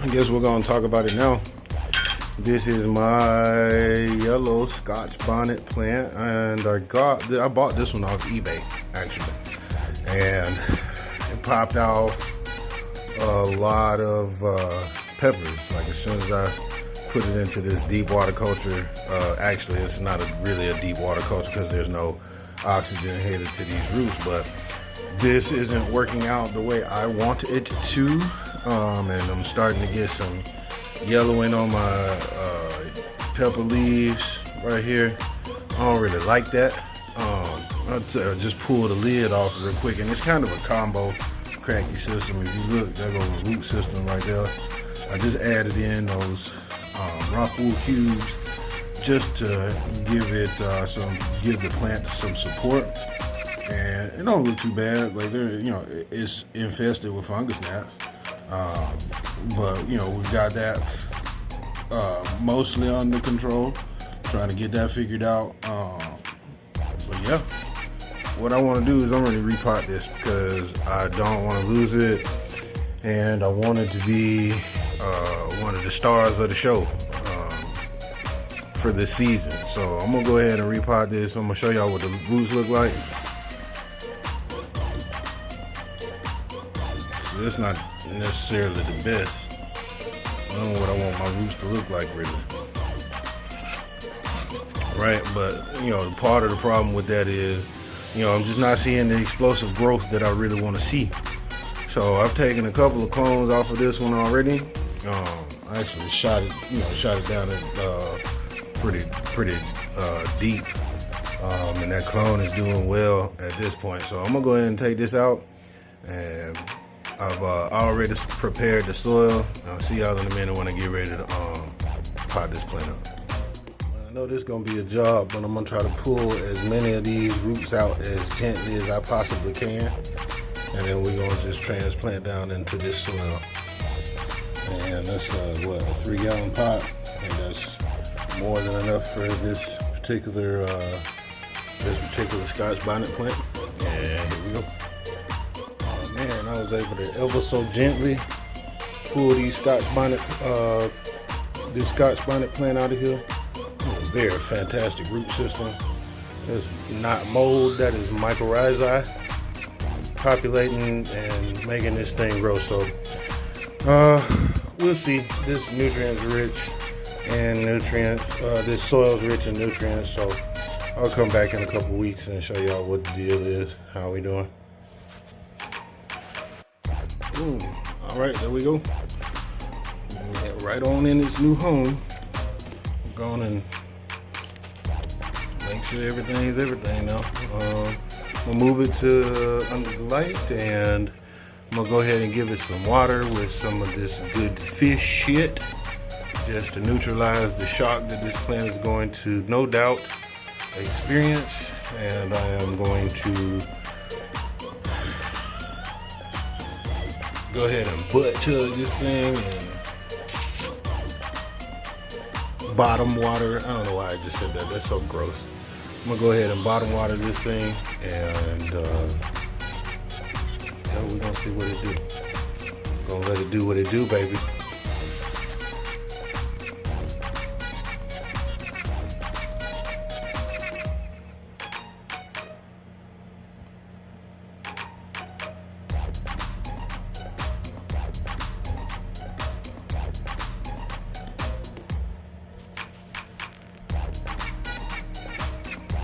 I guess we're gonna talk about it now. This is my yellow Scotch Bonnet plant, and I bought this one off eBay actually, and it popped out a lot of peppers. Like as soon as I put it into this deep water culture, actually it's not really a deep water culture because there's no oxygen headed to these roots, but this isn't working out the way I want it to, and I'm starting to get some yellowing on my pepper leaves right here. I don't really like that. I'll just pull the lid off real quick, and it's kind of a combo cracky system. If you look, there goes the root system right there. I just added in those rock wool cubes just to give the plant some support, and it don't look too bad. Like it's infested with fungus gnats, but we got that mostly under control. Trying to get that figured out. But yeah, what I want to do is I'm going to repot this because I don't want to lose it, and I want it to be one of the stars of the show for this season. So I'm gonna go ahead and repot this. I'm gonna show y'all what the roots look like. So it's not necessarily the best. I don't know what I want my roots to look like really. Right, but part of the problem with that is, I'm just not seeing the explosive growth that I really want to see. So I've taken a couple of clones off of this one already. I actually shot it down at pretty deep, and that clone is doing well at this point. So I'm gonna go ahead and take this out, and I've already prepared the soil. I'll see y'all in a minute when I get ready to pot this plant up. I know this is gonna be a job, but I'm gonna try to pull as many of these roots out as gently as I possibly can, and then we're gonna just transplant down into this soil. And that's what, a 3-gallon pot. I think that's more than enough for this particular Scotch Bonnet plant. And here we go. Oh man, I was able to ever so gently pull these this Scotch Bonnet plant out of here. A very fantastic root system. That's not mold, that is mycorrhizae populating and making this thing grow. So we'll see. This nutrient's rich and nutrients. This soil's rich in nutrients, so I'll come back in a couple weeks and show y'all what the deal is, how we doing. All right, there we go. Right on in this new home. I'm going and make sure everything's everything now. We'll move it to under the light, and I'm gonna go ahead and give it some water with some of this good fish shit, just to neutralize the shock that this plant is going to no doubt experience. And I am going to go ahead and butt chug this thing and bottom water. I don't know why I just said that, that's so gross. I'm gonna go ahead and bottom water this thing, and we're gonna see what it do. Gonna let it do what it do, baby.